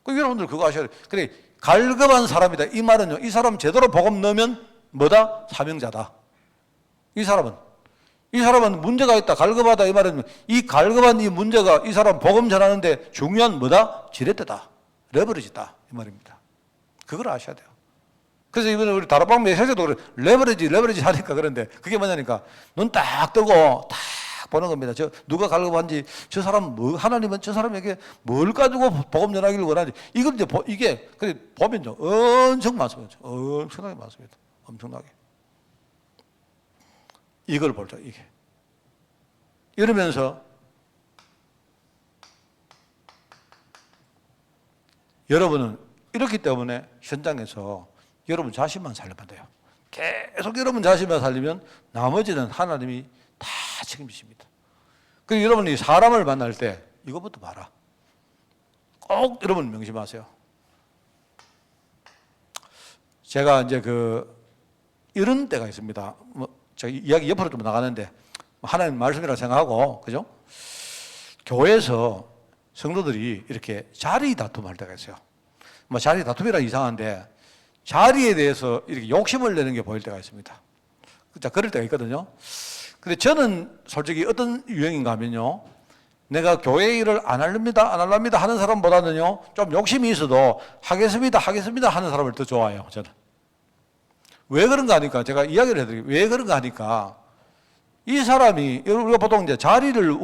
여러분들 그거 아셔야 돼요. 그래, 갈급한 사람이다. 이 말은요, 이 사람 제대로 복음 넣으면 뭐다? 사명자다. 이 사람은 문제가 있다. 갈급하다. 이 말은 이 갈급한 이 문제가 이 사람 복음 전하는데 중요한 뭐다? 지렛대다. 레버리지다. 이 말입니다. 그걸 아셔야 돼요. 그래서 이번에 우리 다락방 메시지도 그래. 레버리지 하니까 그런데 그게 뭐냐니까 눈 딱 뜨고 딱 보는 겁니다. 누가 갈급한지 저 사람 하나님은 저 사람에게 뭘 가지고 복음 전하기를 원하지. 이걸 이제 이게 보면요. 엄청 많습니다. 엄청나게 많습니다. 엄청나게. 이걸 보자, 이게. 이러면서 여러분은 이렇기 때문에 현장에서 여러분 자신만 살려면 돼요. 계속 여러분 자신만 살리면 나머지는 하나님이 다 책임지십니다. 그리고 여러분이 사람을 만날 때 이것부터 봐라. 꼭 여러분 명심하세요. 제가 이제 이런 때가 있습니다. 제가 이야기 옆으로 좀 나가는데, 하나님 말씀이라 생각하고, 그죠? 교회에서 성도들이 이렇게 자리 다툼할 때가 있어요. 자리 다툼이라 이상한데, 자리에 대해서 이렇게 욕심을 내는 게 보일 때가 있습니다. 자, 그럴 때가 있거든요. 근데 저는 솔직히 어떤 유형인가 하면요, 내가 교회 일을 안 합니다 하는 사람보다는요, 좀 욕심이 있어도 하겠습니다 하는 사람을 더 좋아해요, 저는. 왜 그런가 하니까, 제가 이야기를 해드릴게요. 왜 그런가 하니까, 이 사람이, 우리가 보통 이제 자리를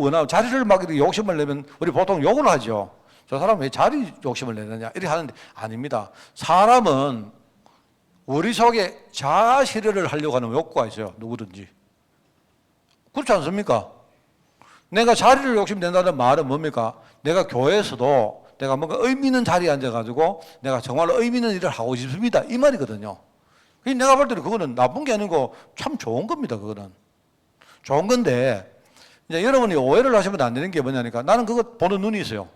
막 이렇게 욕심을 내면 우리 보통 욕을 하죠. 저 사람은 왜 자리 욕심을 내느냐, 이렇게 하는데, 아닙니다. 사람은 우리 속에 자아 실현을 하려고 하는 욕구가 있어요, 누구든지. 그렇지 않습니까? 내가 자리를 욕심낸다는 말은 뭡니까? 내가 교회에서도 내가 뭔가 의미 있는 자리에 앉아가지고 내가 정말로 의미 있는 일을 하고 싶습니다, 이 말이거든요. 내가 볼 때는 그거는 나쁜 게 아니고 참 좋은 겁니다, 그거는. 좋은 건데, 이제 여러분이 오해를 하시면 안 되는 게 뭐냐니까, 나는 그거 보는 눈이 있어요.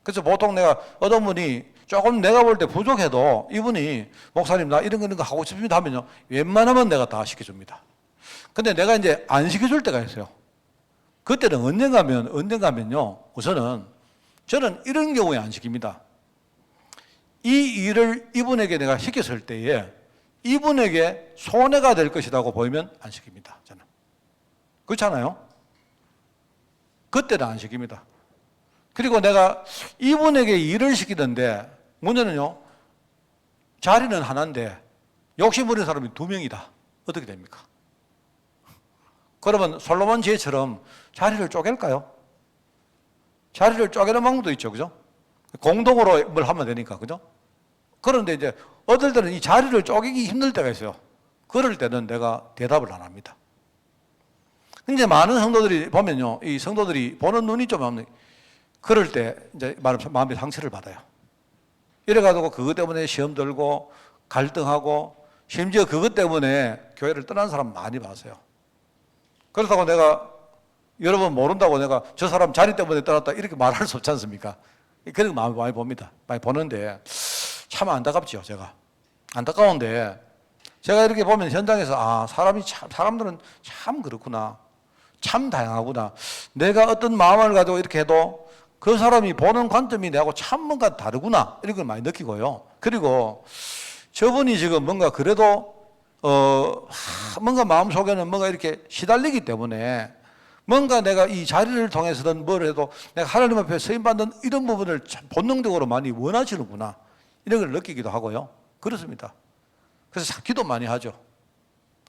그래서 보통 내가 어떤 분이 조금 내가 볼 때 부족해도 이분이 목사님 나 이런 거 하고 싶습니다 하면요, 웬만하면 내가 다 시켜줍니다. 근데 내가 이제 안 시켜줄 때가 있어요. 그때는 언젠가면요, 우선은 저는 이런 경우에 안 시킵니다. 이 일을 이분에게 내가 시켰을 때에 이분에게 손해가 될 것이라고 보이면 안 시킵니다, 저는. 그렇잖아요? 그때는 안 시킵니다. 그리고 내가 이분에게 일을 시키는데, 문제는요, 자리는 하나인데 욕심 부리는 사람이 2명이다. 어떻게 됩니까? 그러면 솔로몬 지혜처럼 자리를 쪼갤까요? 자리를 쪼개는 방법도 있죠, 그죠? 공동으로 뭘 하면 되니까, 그죠? 그런데 이제 어떨 때는 이 자리를 쪼개기 힘들 때가 있어요. 그럴 때는 내가 대답을 안 합니다. 근데 많은 성도들이 보면요, 이 성도들이 보는 눈이 좀 없는, 그럴 때 이제 마음의 상처를 받아요. 이래가지고 그것 때문에 시험 들고 갈등하고, 심지어 그것 때문에 교회를 떠난 사람 많이 봤어요. 그렇다고 내가 여러분 모른다고 내가 저 사람 자리 때문에 떠났다 이렇게 말할 수 없지 않습니까? 그런 거 많이 봅니다. 많이 보는데 참 안타깝죠, 제가. 안타까운데 제가 이렇게 보면 현장에서 사람들은 참 그렇구나. 참 다양하구나. 내가 어떤 마음을 가지고 이렇게 해도 그 사람이 보는 관점이 내하고 참 뭔가 다르구나. 이런 걸 많이 느끼고요. 그리고 저분이 지금 뭔가 그래도 뭔가 마음속에는 뭔가 이렇게 시달리기 때문에 뭔가 내가 이 자리를 통해서든 뭘 해도 내가 하나님 앞에 서임받는 이런 부분을 참 본능적으로 많이 원하시는구나, 이런 걸 느끼기도 하고요. 그렇습니다. 그래서 기도 많이 하죠.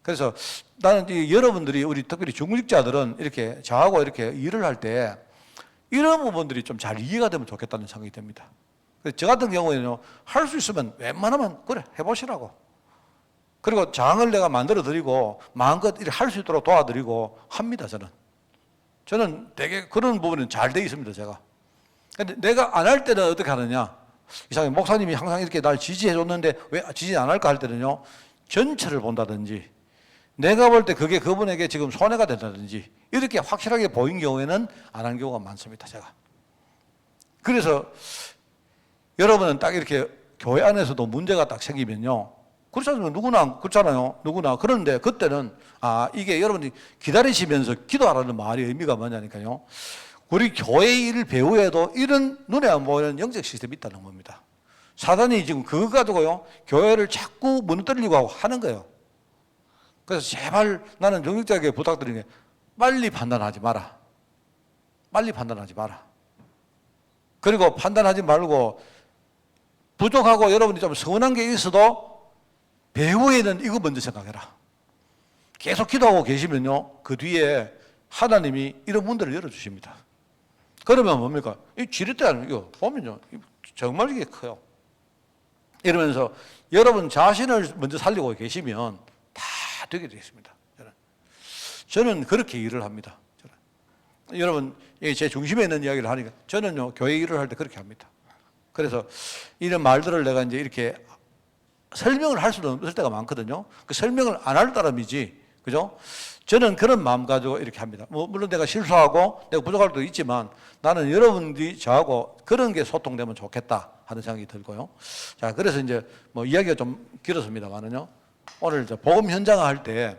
그래서 나는 여러분들이, 우리 특별히 중직자들은 이렇게 저하고 이렇게 일을 할 때 이런 부분들이 좀 잘 이해가 되면 좋겠다는 생각이 듭니다. 그래서 저 같은 경우에는 할 수 있으면 웬만하면 그래 해보시라고. 그리고 장을 내가 만들어 드리고 마음껏 할 수 있도록 도와드리고 합니다, 저는 되게 그런 부분은 잘 돼 있습니다, 제가. 근데 내가 안 할 때는 어떻게 하느냐? 이상하게 목사님이 항상 이렇게 날 지지해 줬는데 왜 지지 안 할까 할 때는요, 전체를 본다든지 내가 볼 때 그게 그분에게 지금 손해가 된다든지 이렇게 확실하게 보인 경우에는 안 하는 경우가 많습니다, 제가. 그래서 여러분은 딱 이렇게 교회 안에서도 문제가 딱 생기면요, 그렇잖아요. 누구나 그렇잖아요. 누구나. 그런데 그때는 이게 여러분이 기다리시면서 기도하라는 말의 의미가 뭐냐니까요, 우리 교회 일 배후에도 이런 눈에 안 보이는 영적 시스템이 있다는 겁니다. 사단이 지금 그거 가지고요, 교회를 자꾸 무너뜨리려고 하고 하는 거예요. 그래서 제발 나는 중직자에게 부탁드리는 게, 빨리 판단하지 마라. 빨리 판단하지 마라. 그리고 판단하지 말고 부족하고 여러분이 좀 서운한 게 있어도 배후에는 이거 먼저 생각해라. 계속 기도하고 계시면요, 그 뒤에 하나님이 이런 문들을 열어주십니다. 그러면 뭡니까? 이 지렛대 이거 보면요, 정말 이게 커요. 이러면서 여러분 자신을 먼저 살리고 계시면 다 되게 되겠습니다. 저는 그렇게 일을 합니다. 여러분, 제 중심에 있는 이야기를 하니까 저는요, 교회 일을 할 때 그렇게 합니다. 그래서 이런 말들을 내가 이제 이렇게 설명을 할 수는 없을 때가 많거든요. 그 설명을 안 할 따름이지 그죠? 저는 그런 마음 가지고 이렇게 합니다. 물론 내가 실수하고 내가 부족할 때도 있지만 나는 여러분들이 저하고 그런 게 소통되면 좋겠다 하는 생각이 들고요. 자, 그래서 이제 뭐 이야기가 좀 길었습니다만은요. 오늘 이제 복음 현장을 할 때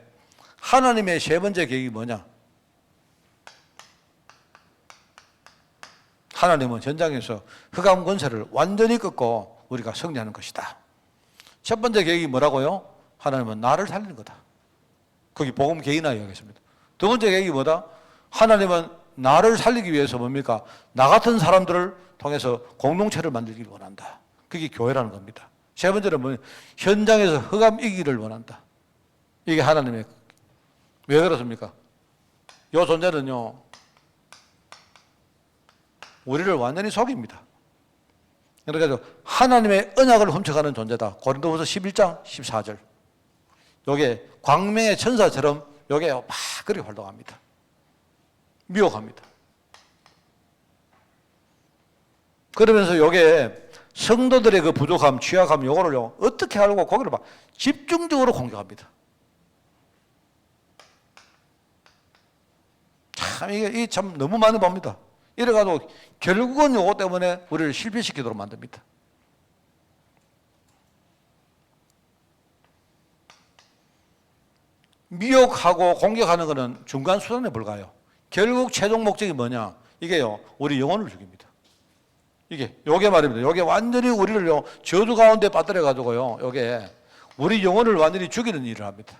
하나님의 세 번째 계획이 뭐냐? 하나님은 현장에서 흑암 권세를 완전히 끊고 우리가 승리하는 것이다. 첫 번째 계획이 뭐라고요? 하나님은 나를 살리는 거다. 거기 복음 개인화 이야기했습니다. 두 번째 계획이 뭐다? 하나님은 나를 살리기 위해서 뭡니까? 나 같은 사람들을 통해서 공동체를 만들기를 원한다. 그게 교회라는 겁니다. 세 번째는 뭐냐? 현장에서 흑암 이기기를 원한다. 이게 하나님의, 왜 그렇습니까? 이 존재는요, 우리를 완전히 속입니다. 그래서 하나님의 언약을 훔쳐가는 존재다. 고린도후서 11장 14절. 요게 광명의 천사처럼 요게 막 그렇게 활동합니다. 미혹합니다. 그러면서 요게 성도들의 그 부족함, 취약함 요거를요 어떻게 알고 거기를 막 집중적으로 공격합니다. 참 이게 참 너무 많이 봅니다. 이래가지고 결국은 요거 때문에 우리를 실패시키도록 만듭니다. 미혹하고 공격하는 것은 중간 수단에 불과해요. 결국 최종 목적이 뭐냐? 이게요, 우리 영혼을 죽입니다. 요게 말입니다. 요게 완전히 우리를요, 저주 가운데 빠뜨려가지고요, 요게 우리 영혼을 완전히 죽이는 일을 합니다.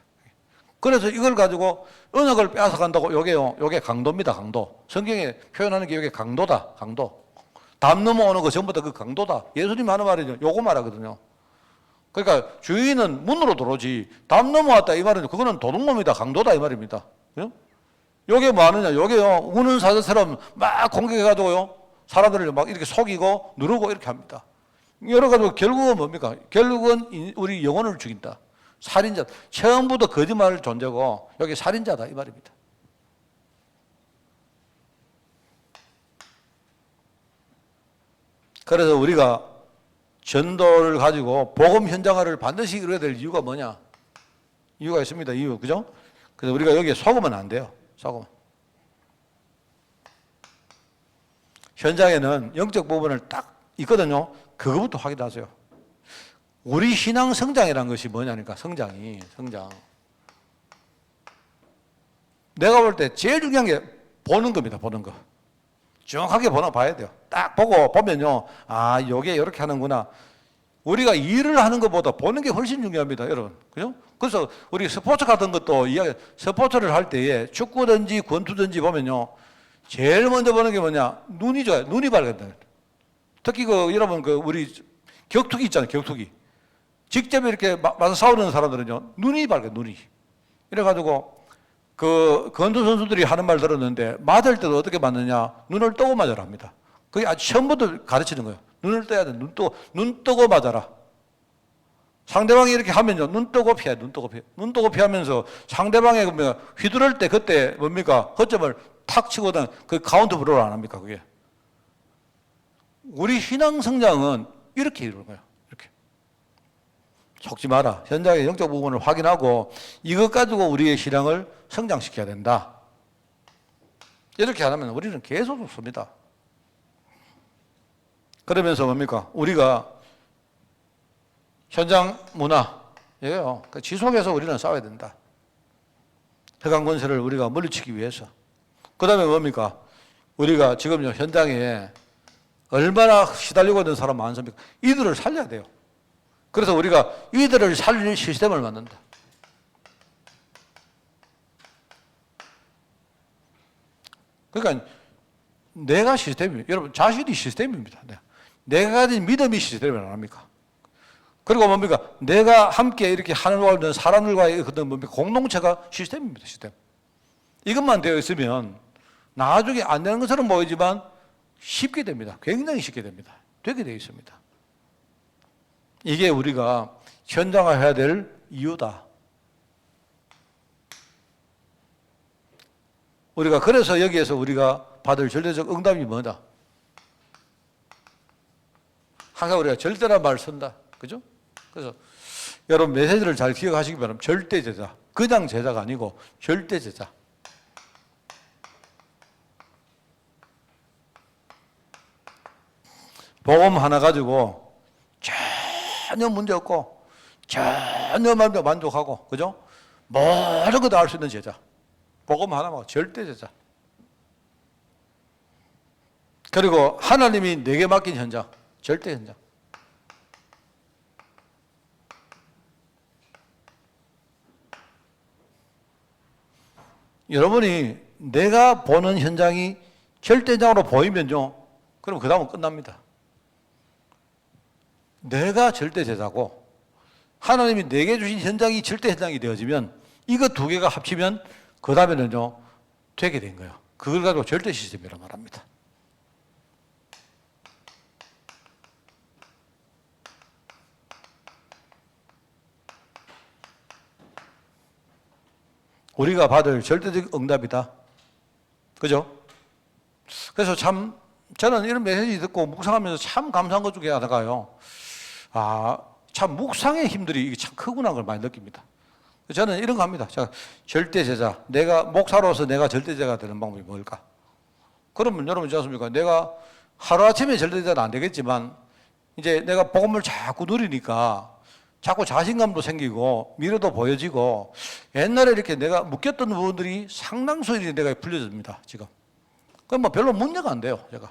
그래서 이걸 가지고 언약을 빼앗아간다고 요게 강도입니다, 강도. 성경에 표현하는 게 요게 강도다, 강도. 담 넘어오는 거 전부 다 그 강도다. 예수님 하는 말이죠. 요거 말하거든요. 그러니까 주인은 문으로 들어오지 담 넘어왔다 이 말은 그거는 도둑놈이다 강도다 이 말입니다. 요게 뭐 하느냐 요게요 우는 사자처럼 막 공격해가지고요 사람들을 막 이렇게 속이고 누르고 이렇게 합니다. 여러 가지 결국은 뭡니까? 결국은 우리 영혼을 죽인다. 살인자. 처음부터 거짓말 존재고 여기 살인자다 이 말입니다. 그래서 우리가 전도를 가지고 복음 현장화를 반드시 이루어야 될 이유가 뭐냐? 이유가 있습니다. 이유, 그죠? 그래서 우리가 여기에 속으면 안 돼요. 속으면. 현장에는 영적 부분을 딱 있거든요. 그거부터 확인하세요. 우리 신앙 성장이라는 것이 뭐냐니까, 성장. 내가 볼 때 제일 중요한 게 보는 겁니다, 보는 거. 정확하게 봐야 돼요. 딱 보고 보면요. 아, 요게 이렇게 하는구나. 우리가 일을 하는 것보다 보는 게 훨씬 중요합니다, 여러분. 그죠? 그래서 우리 스포츠 같은 것도 스포츠를 할 때에 축구든지 권투든지 보면요. 제일 먼저 보는 게 뭐냐? 눈이 좋아요. 눈이 밝은다. 특히 여러분 우리 격투기 있잖아요, 격투기. 직접 이렇게 맞서 싸우는 사람들은요. 눈이 밝아요, 눈이. 이래가지고 권투 선수들이 하는 말 들었는데 맞을 때도 어떻게 맞느냐? 눈을 뜨고 맞아라 합니다. 그게 아주 처음부터 가르치는 거예요. 눈을 떠야 돼. 눈 뜨고 맞아라. 상대방이 이렇게 하면요. 눈 뜨고 피해. 눈 뜨고 피하면서 상대방이 휘두를 때 그때 뭡니까? 허점을 탁 치거든. 그 카운트 브로를 안 합니까? 그게. 우리 신앙 성장은 이렇게 이루는 거예요. 이렇게. 속지 마라. 현장의 영적 부분을 확인하고 이것 가지고 우리의 신앙을 성장시켜야 된다. 이렇게 안 하면 우리는 계속 죽습니다. 그러면서 뭡니까? 우리가 현장 문화예요. 지속해서 우리는 싸워야 된다. 흑암 권세를 우리가 물리치기 위해서. 그 다음에 뭡니까? 우리가 지금 현장에 얼마나 시달리고 있는 사람 많습니까? 이들을 살려야 돼요. 그래서 우리가 이들을 살릴 시스템을 만든다. 그러니까 내가 시스템이에요. 여러분 자신이 시스템입니다. 내가 가진 믿음이 시스템을 안 합니까? 그리고 뭡니까? 내가 함께 이렇게 하늘과 있는 사람들과의 어떤 뭡니까? 공동체가 시스템입니다. 시스템. 이것만 되어 있으면 나중에 안 되는 것처럼 보이지만 쉽게 됩니다. 굉장히 쉽게 됩니다. 되게 되어 있습니다. 이게 우리가 현장화해야 될 이유다. 우리가 그래서 여기에서 우리가 받을 절대적 응답이 뭐다? 항상 우리가 절대란 말을 쓴다. 그죠? 그래서 여러분 메시지를 잘 기억하시기 바랍니다. 절대제자. 그냥 제자가 아니고 절대 제자. 복음 하나 가지고 전혀 문제 없고 전혀 만족하고, 그죠? 모든 거 다 알 수 있는 제자. 복음 하나만 절대 제자. 그리고 하나님이 내게 맡긴 현장, 절대 현장. 여러분이 내가 보는 현장이 절대적으로 보이면요, 그럼 그 다음은 끝납니다. 내가 절대 제자고 하나님이 내게 주신 현장이 절대 현장이 되어지면 이거 두 개가 합치면 그 다음에는요 되게 된 거예요. 그걸 가지고 절대 시스템이라고 말합니다. 우리가 받을 절대적 응답이다. 그죠? 그래서 참 저는 이런 메시지 듣고 묵상하면서 참 감사한 것 중에 하나가요. 참 묵상의 힘들이 참 크구나 걸 많이 느낍니다. 저는 이런 거 합니다. 자, 절대 제자. 내가 목사로서 내가 절대 제자가 되는 방법이 뭘까? 그러면 여러분 있지 않습니까? 내가 하루아침에 절대 제자는 안 되겠지만 이제 내가 복음을 자꾸 누리니까 자꾸 자신감도 생기고 미래도 보여지고 옛날에 이렇게 내가 묶였던 부분들이 상당수 내가 풀려집니다. 지금. 그럼 뭐 별로 문제가 안 돼요. 제가.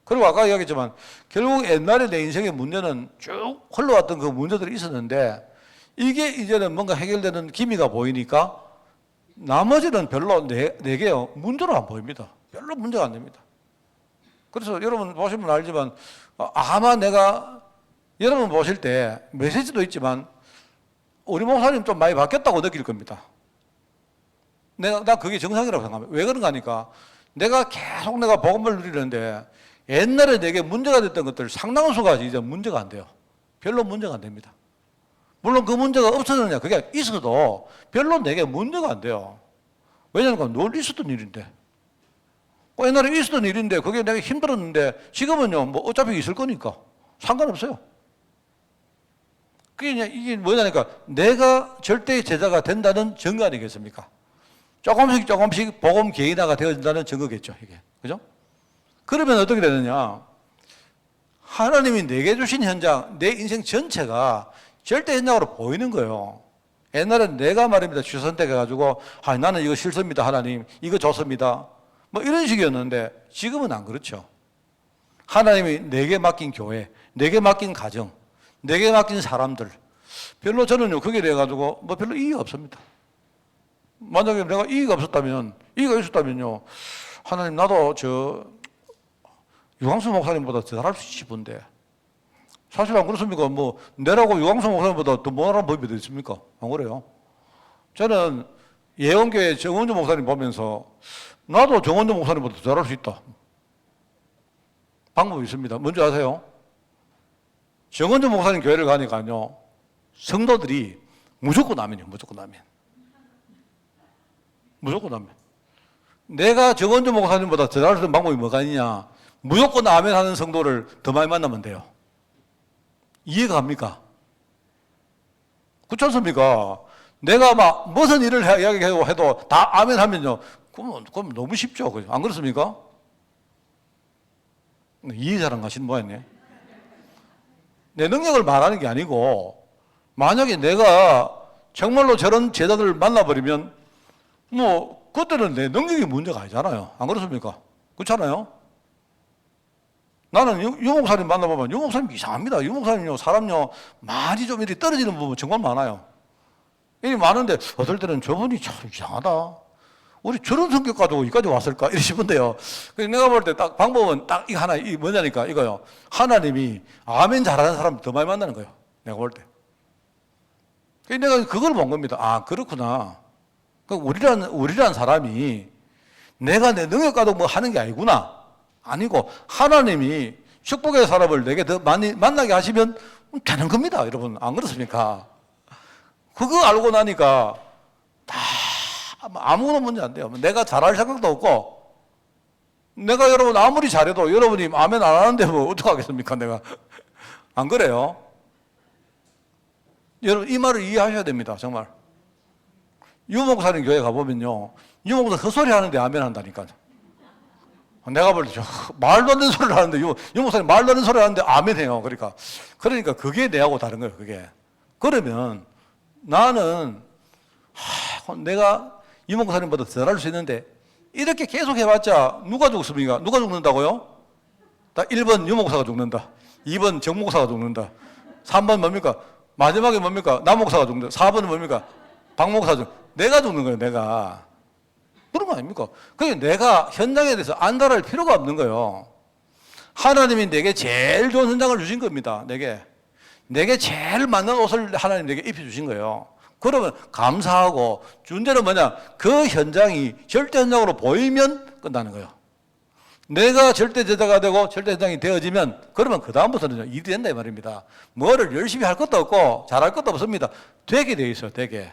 그리고 아까 이야기했지만 결국 옛날에 내 인생의 문제는 쭉 흘러왔던 그 문제들이 있었는데 이게 이제는 뭔가 해결되는 기미가 보이니까 나머지는 별로 내게요 문제로 안 보입니다. 별로 문제가 안 됩니다. 그래서 여러분 보시면 알지만 아마 내가 여러분 보실 때 메시지도 있지만 우리 목사님 좀 많이 바뀌었다고 느낄 겁니다. 나 그게 정상이라고 생각합니다. 왜 그런가 하니까 내가 계속 내가 복음을 누리는데 옛날에 내게 문제가 됐던 것들 상당수가 이제 문제가 안 돼요. 별로 문제가 안 됩니다. 물론 그 문제가 없어졌느냐, 그게 있어도 별로 내게 문제가 안 돼요. 왜냐하면 늘 있었던 일인데. 옛날에 있었던 일인데 그게 내가 힘들었는데 지금은요, 뭐 어차피 있을 거니까 상관없어요. 이게 뭐냐니까 내가 절대 제자가 된다는 증거 아니겠습니까? 조금씩 복음 개인화가 되어진다는 증거겠죠, 이게. 그죠? 그러면 어떻게 되느냐? 하나님이 내게 주신 현장, 내 인생 전체가 절대 현장으로 보이는 거예요. 옛날엔 내가 말입니다. 취선택해가지고, 나는 이거 싫습니다, 하나님. 이거 좋습니다. 뭐 이런 식이었는데, 지금은 안 그렇죠. 하나님이 내게 맡긴 교회, 내게 맡긴 가정, 내게 맡긴 사람들. 별로 저는요, 거기에 대해가지고, 뭐 별로 이의가 없습니다. 만약에 내가 이의가 있었다면요, 하나님, 나도 유광수 목사님보다 더 잘할 수 싶은데, 사실 안 그렇습니까? 뭐, 내라고 유광수 목사님보다 더 못하는 법이 어디 있습니까? 안 그래요? 저는 예언교회 정원주 목사님 보면서, 나도 정원주 목사님보다 더 잘할 수 있다. 방법이 있습니다. 뭔지 아세요? 정원주 목사님 교회를 가니까요, 성도들이 무조건 아멘이에요. 무조건 아멘. 무조건 아멘. 내가 정원주 목사님보다 더 잘할 수 있는 방법이 뭐가 있냐? 무조건 아멘 하는 성도를 더 많이 만나면 돼요. 이해가 갑니까? 그렇지 않습니까? 내가 막 무슨 일을 이야기해도 다 아멘 하면요. 그럼 너무 쉽죠. 안 그렇습니까? 이해 잘 안 가시는 모양이네. 내 능력을 말하는 게 아니고, 만약에 내가 정말로 저런 제자들을 만나버리면, 뭐, 그때는 내 능력이 문제가 아니잖아요. 안 그렇습니까? 그렇잖아요? 나는 유 목사님 만나보면 유 목사님 이상합니다. 유 목사님요, 사람요, 많이 좀 이렇게 떨어지는 부분 정말 많아요. 이게 많은데, 어떨 때는 저분이 참 이상하다. 우리 저런 성격 가지고 여기까지 왔을까? 이러 싶은데요. 그래서 내가 볼 때 딱 방법은 딱 이거 하나, 이 뭐냐니까 이거요. 하나님이 아멘 잘하는 사람 더 많이 만나는 거예요. 내가 볼 때. 그래서 내가 그걸 본 겁니다. 그렇구나. 우리란 사람이 내가 내 능력 가지고 뭐 하는 게 아니구나. 아니고 하나님이 축복의 사람을 내게 더 많이 만나게 하시면 되는 겁니다. 여러분 안 그렇습니까? 그거 알고 나니까 다 아무거나 문제 안 돼요. 내가 잘할 생각도 없고 내가 여러분 아무리 잘해도 여러분이 아멘 안 하는데 뭐 어떡하겠습니까? 내가 안 그래요? 여러분 이 말을 이해하셔야 됩니다. 정말 유목사님 교회 가보면요, 유목사 헛소리 하는데 아멘 한다니까. 내가 볼 때 말도 안 되는 소리를 하는데 유목사님 말도 안 되는 소리 하는데 아멘 해요. 그러니까 그게 내하고 다른 거예요. 그게. 그러면 나는 내가 유목사님보다 더 할 수 있는데 이렇게 계속 해봤자 누가 죽습니까? 누가 죽는다고요? 1번 유목사가 죽는다. 2번 정목사가 죽는다. 3번 뭡니까? 마지막에 뭡니까? 남목사가 죽는다. 4번은 뭡니까? 박목사가 죽는다. 내가 죽는 거예요. 내가. 그런 거 아닙니까? 그게 내가 현장에 대해서 안달할 필요가 없는 거예요. 하나님이 내게 제일 좋은 현장을 주신 겁니다. 내게 제일 맞는 옷을 하나님 내게 입혀주신 거예요. 그러면 감사하고, 문제는 뭐냐? 그 현장이 절대 현장으로 보이면 끝나는 거예요. 내가 절대 제자가 되고 절대 현장이 되어지면, 그러면 그다음부터는 일이 된다 이 말입니다. 뭐를 열심히 할 것도 없고 잘할 것도 없습니다. 되게 돼 있어요. 되게.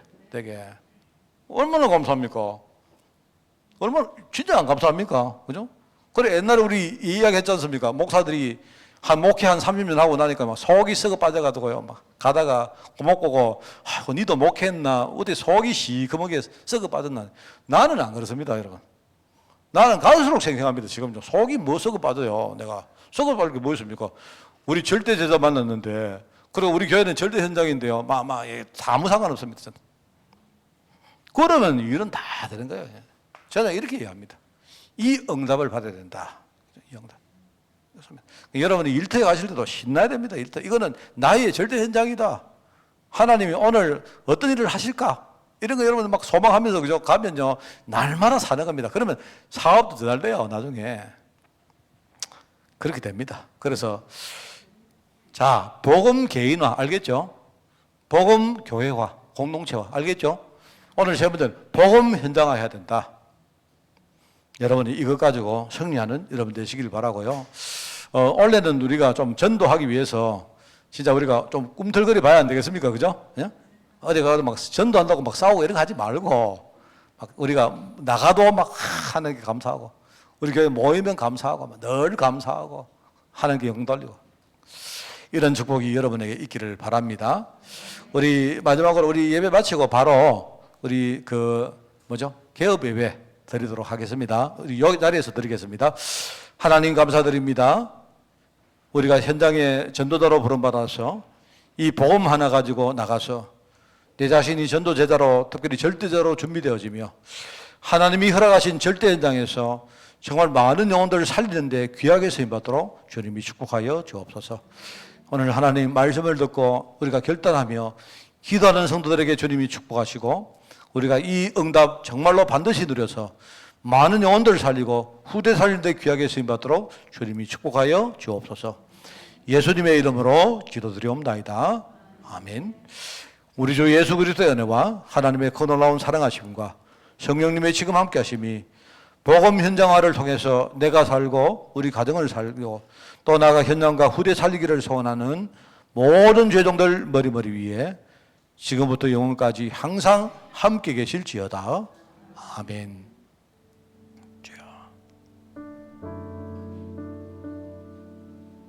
얼마나 감사합니까? 얼마나 진짜 안 감사합니까? 그죠? 그래 옛날에 우리 이 이야기 했지 않습니까? 목사들이 목회 한 30년 하고 나니까 막 속이 썩어 빠져가지고요. 막 가다가 고목고고 니도 목회했나? 어디 속이 시커멓게 썩어 빠졌나? 나는 안 그렇습니다, 여러분. 나는 갈수록 생생합니다. 지금 속이 뭐 썩어 빠져요. 내가 썩어 빠질 게 뭐 있습니까? 우리 절대 제자 만났는데, 그리고 우리 교회는 절대 현장인데요. 아무 상관없습니다. 그러면 일은 다 되는 거예요. 저는 이렇게 이해합니다. 이 응답을 받아야 된다. 이 응답. 여러분이 일터에 가실 때도 신나야 됩니다. 이거는 나의 절대 현장이다. 하나님이 오늘 어떤 일을 하실까? 이런 거 여러분 막 소망하면서 그죠? 가면요, 날마다 사는 겁니다. 그러면 사업도 더 잘 돼요, 나중에. 그렇게 됩니다. 그래서, 자, 복음 개인화, 알겠죠? 복음 교회화, 공동체화, 알겠죠? 오늘 여러분들 복음 현장화 해야 된다. 여러분이 이것 가지고 승리하는 여러분 되시길 바라고요. 원래는 우리가 좀 전도하기 위해서 진짜 우리가 좀 꿈틀거리 봐야 안 되겠습니까? 그죠? 예? 어디 가서 막 전도한다고 막 싸우고 이런 거 하지 말고, 막 우리가 나가도 막 하는 게 감사하고, 우리 교회 모이면 감사하고, 늘 감사하고, 하는 게 영 돌리고. 이런 축복이 여러분에게 있기를 바랍니다. 우리 마지막으로 우리 예배 마치고 바로 우리 개업 예배 드리도록 하겠습니다. 우리 여기 자리에서 드리겠습니다. 하나님 감사드립니다. 우리가 현장에 전도자로 부름받아서 이 복음 하나 가지고 나가서 내 자신이 전도 제자로, 특별히 절대자로 준비되어지며 하나님이 허락하신 절대 현장에서 정말 많은 영혼들을 살리는데 귀하게 쓰임받도록 주님이 축복하여 주옵소서. 오늘 하나님 말씀을 듣고 우리가 결단하며 기도하는 성도들에게 주님이 축복하시고, 우리가 이 응답 정말로 반드시 누려서 많은 영혼들을 살리고 후대 살리는데 귀하게 쓰임받도록 주님이 축복하여 주옵소서. 예수님의 이름으로 기도드리옵나이다. 아멘. 우리 주 예수 그리스도의 은혜와 하나님의 그 놀라운 사랑하심과 성령님의 지금 함께 하심이 복음 현장화를 통해서 내가 살고 우리 가정을 살고 또 나아가 현장과 후대 살리기를 소원하는 모든 죄종들 머리머리 위에 지금부터 영원까지 항상 함께 계실지어다. 아멘.